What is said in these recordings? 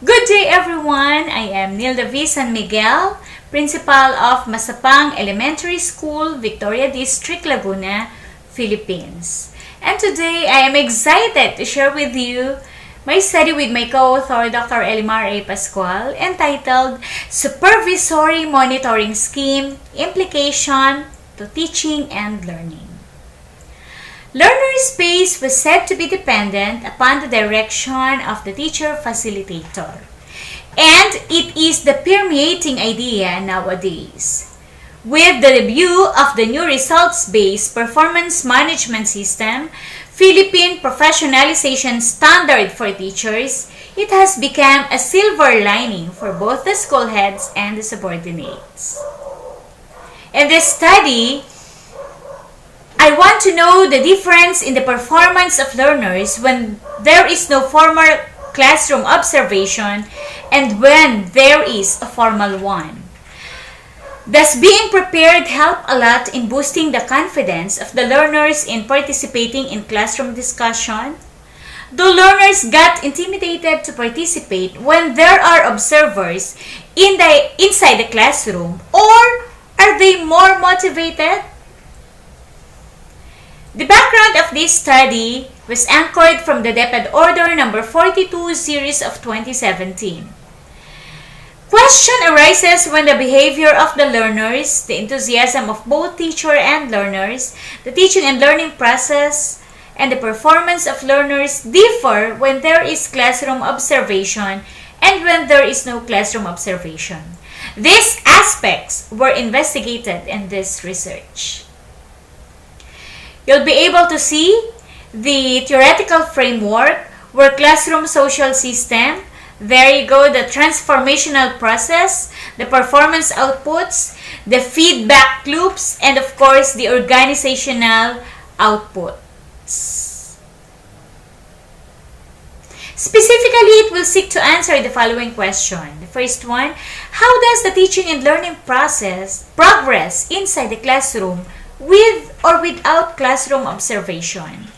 Good day everyone! I am NVSanMiguel, Principal of Masapang Elementary School, Victoria District, Laguna, Philippines. And today I am excited to share with you my study with my co-author Dr. EAPascual entitled Supervisory Monitoring Scheme, Implication to Teaching and Learning. Learner's pace was said to be dependent upon the direction of the teacher-facilitator. And it is the permeating idea nowadays. With the debut of the new results-based performance management system, Philippine professionalization standard for teachers, it has become a silver lining for both the school heads and the subordinates. In this study, I want to know the difference in the performance of learners when there is no formal classroom observation and when there is a formal one. Does being prepared help a lot in boosting the confidence of the learners in participating in classroom discussion? Do learners get intimidated to participate when there are observers inside the classroom, or are they more motivated? The background of this study was anchored from the DepEd Order No. 42 series of 2017. Question arises when the behavior of the learners, the enthusiasm of both teacher and learners, the teaching and learning process, and the performance of learners differ when there is classroom observation and when there is no classroom observation. These aspects were investigated in this research. You'll be able to see the theoretical framework where classroom social system, there you go, the transformational process, the performance outputs, the feedback loops, and of course the organizational outputs. Specifically, it will seek to answer the following question. The first one, how does the teaching and learning process progress inside the classroom with or without classroom observation?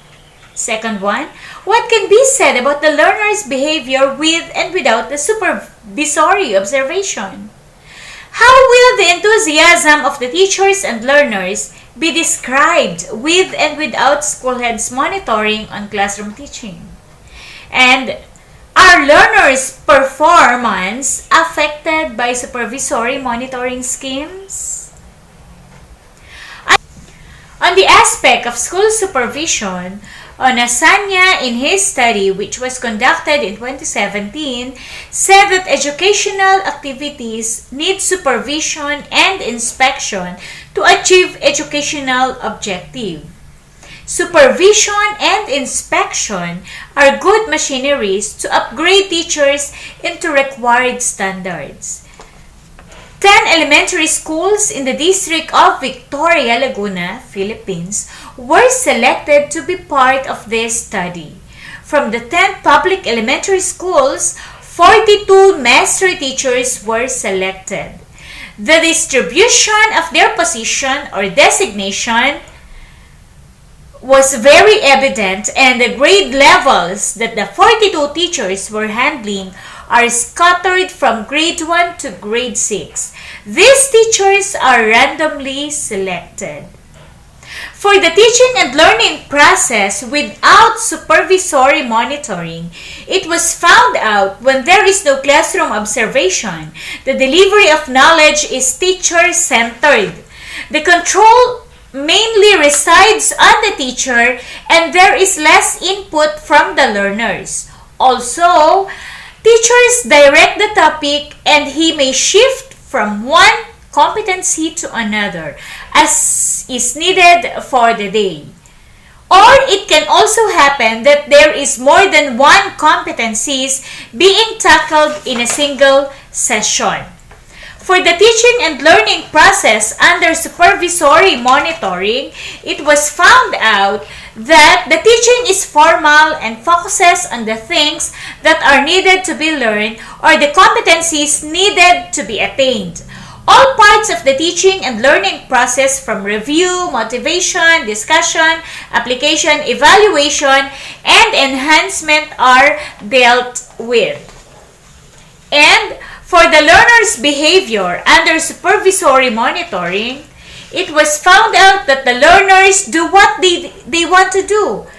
Second one, what can be said about the learner's behavior with and without the supervisory observation? How will the enthusiasm of the teachers and learners be described with and without school heads monitoring on classroom teaching? And are learners' performance affected by supervisory monitoring schemes? On the aspect of school supervision, Onasanya, in his study, which was conducted in 2017, said that educational activities need supervision and inspection to achieve educational objective. Supervision and inspection are good machineries to upgrade teachers into required standards. 10 elementary schools in the District of Victoria, Laguna, Philippines were selected to be part of this study. From the 10 public elementary schools, 42 master teachers were selected. The distribution of their position or designation was very evident, and the grade levels that the 42 teachers were handling are scattered from grade 1 to grade 6. These teachers are randomly selected. For the teaching and learning process without supervisory monitoring, it was found out when there is no classroom observation, the delivery of knowledge is teacher-centered. The control mainly resides on the teacher and there is less input from the learners. Also, teachers direct the topic and he may shift from one competency to another as is needed for the day. Or it can also happen that there is more than one competencies being tackled in a single session. For the teaching and learning process under supervisory monitoring, it was found out that the teaching is formal and focuses on the things that are needed to be learned or the competencies needed to be attained. All parts of the teaching and learning process from review, motivation, discussion, application, evaluation, and enhancement are dealt with. And for the learner's behavior under supervisory monitoring, it was found out that the learners do what they want to do.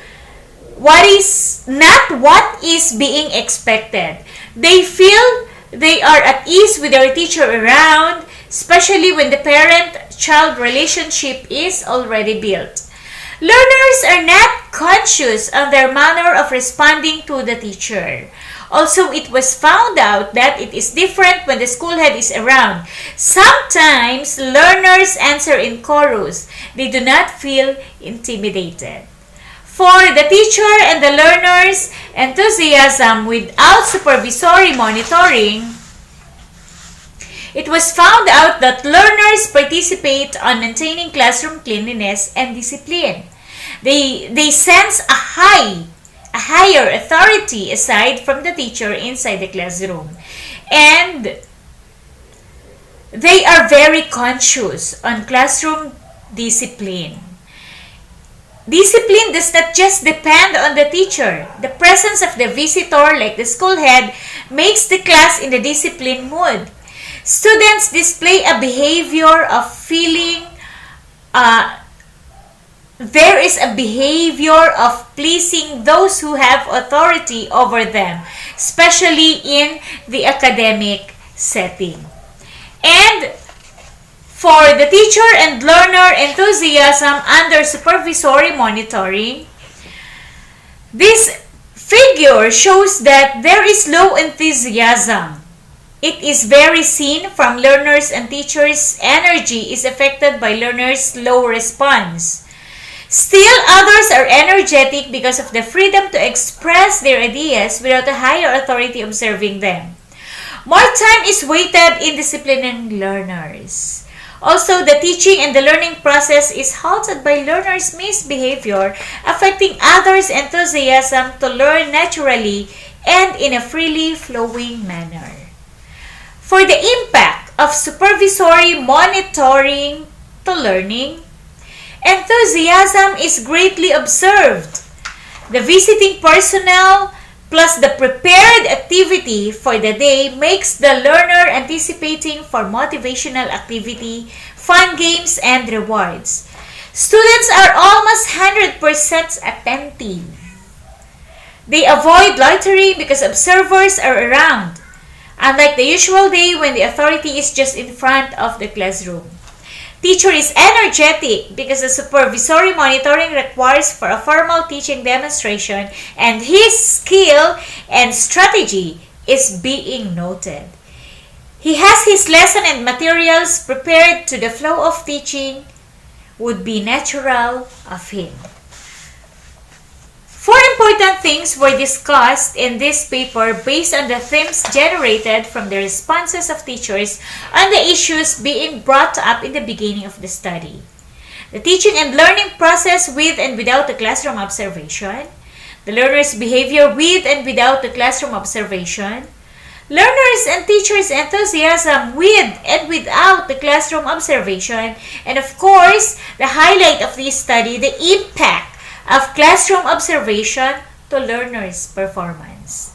What is not what is being expected. They feel they are at ease with their teacher around, especially when the parent-child relationship is already built. Learners are not conscious of their manner of responding to the teacher. Also, it was found out that it is different when the school head is around. Sometimes, learners answer in chorus. They do not feel intimidated. For the teacher and the learners' enthusiasm without supervisory monitoring, it was found out that learners participate on maintaining classroom cleanliness and discipline. They sense a higher authority aside from the teacher inside the classroom. And they are very conscious on classroom discipline. Discipline does not just depend on the teacher. The presence of the visitor, like the school head, makes the class in the discipline mood. Students display a behavior of feeling, there is a behavior of pleasing those who have authority over them, especially in the academic setting. And for the teacher and learner enthusiasm under supervisory monitoring, this figure shows that there is low enthusiasm. It is very seen from learners and teachers' energy is affected by learners' low response. Still, others are energetic because of the freedom to express their ideas without a higher authority observing them. More time is wasted in disciplining learners. Also, the teaching and the learning process is halted by learners' misbehavior, affecting others' enthusiasm to learn naturally and in a freely flowing manner. For the impact of supervisory monitoring to learning, enthusiasm is greatly observed. The visiting personnel plus the prepared activity for the day makes the learner anticipating for motivational activity, fun games, and rewards. Students are almost 100% attentive. They avoid loitering because observers are around, unlike the usual day when the authority is just in front of the classroom. Teacher is energetic because the supervisory monitoring requires for a formal teaching demonstration and his skill and strategy is being noted. He has his lesson and materials prepared to the flow of teaching would be natural of him. 4 important things were discussed in this paper based on the themes generated from the responses of teachers on the issues being brought up in the beginning of the study. The teaching and learning process with and without the classroom observation, the learner's behavior with and without the classroom observation, learners and teachers' enthusiasm with and without the classroom observation, and of course, the highlight of this study, the impact of classroom observation to learners' performance.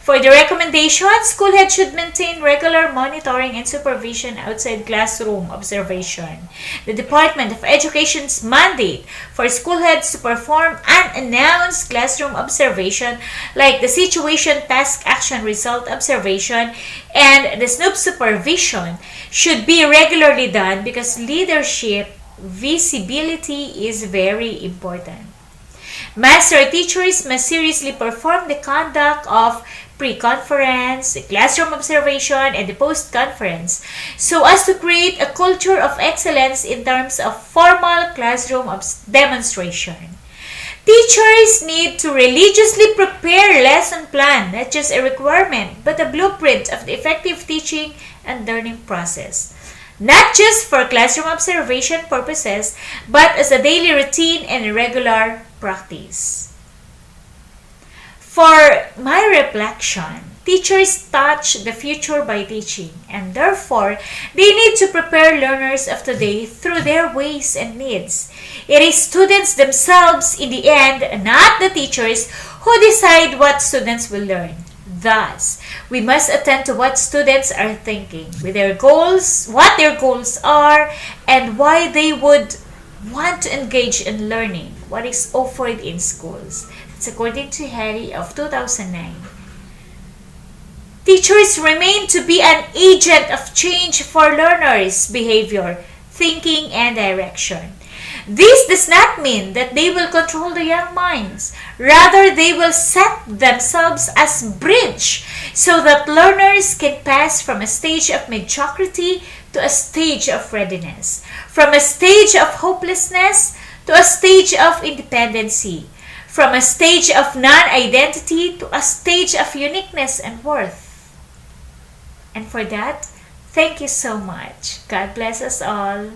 For the recommendation, school head should maintain regular monitoring and supervision outside classroom observation. The Department of Education's mandate for school heads to perform unannounced classroom observation like the situation, task, action, result observation and the SNOOP supervision should be regularly done because leadership visibility is very important. Master teachers must seriously perform the conduct of pre-conference, the classroom observation, and the post-conference so as to create a culture of excellence in terms of formal classroom demonstration. Teachers need to religiously prepare lesson plan, not just a requirement, but a blueprint of the effective teaching and learning process. Not just for classroom observation purposes, but as a daily routine and regular practice. For my reflection, teachers touch the future by teaching, and therefore, they need to prepare learners of today through their ways and needs. It is students themselves in the end, not the teachers, who decide what students will learn. Thus, we must attend to what students are thinking, with their goals, what their goals are, and why they would want to engage in learning what is offered in schools. That's according to Harry of 2009. Teachers remain to be an agent of change for learners' behavior, thinking, and direction. This does not mean that they will control the young minds. Rather, they will set themselves as bridge so that learners can pass from a stage of mediocrity to a stage of readiness, from a stage of hopelessness to a stage of independency, from a stage of non-identity to a stage of uniqueness and worth. And for that, thank you so much. God bless us all.